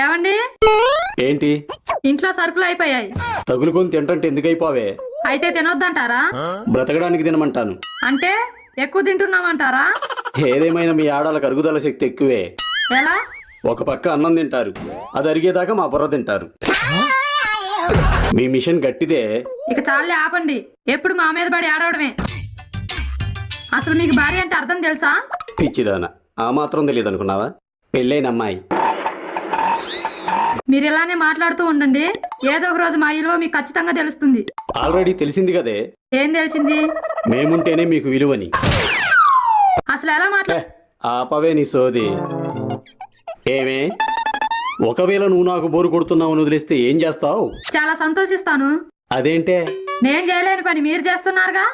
ఏవండి, ఏంటి ఇంట్లో సరుకులు అయిపోయాయి. తగులుకొని తింటంటే ఎందుకు అయిపోవే? అయితే తినొద్దంటారా? బ్రతకడానికి తినమంటాను. అంటే ఎక్కువ తింటున్నామంటారా? ఏదేమైనా మీ ఆడాలకు అరుగుదల శక్తి ఎక్కువే. ఎలా? ఒక పక్క అన్నం తింటారు, అది అరిగేదాకా మా బుర్ర తింటారు. మీ మిషన్ గట్టిదే. ఇక చాలే ఆపండి. ఎప్పుడు మా మీద పడి ఆడవడమే. అసలు మీకు భార్య అంటే అర్థం తెలుసా? పిచ్చిదానా, ఆ మాత్రం తెలియదు అనుకున్నావా? పెళ్ళైన అమ్మాయి. మీరు ఇలానే మాట్లాడుతూ ఉండండి. ఏదో ఒక రోజు మా విలువ మీకు ఖచ్చితంగా తెలుస్తుంది. ఆల్రెడీ తెలిసింది కదే. ఏం తెలిసింది? మేముంటేనే మీకు విలువని. అసలు ఎలా మాట్లా ఆపవే నీ సోది. ఏమే, ఒకవేళ నువ్వు నాకు బోరు కొడుతున్నావు వదిలేస్తే ఏం చేస్తావు? చాలా సంతోషిస్తాను. అదేంటే? నేను చేయలేని పని మీరు చేస్తున్నారుగా.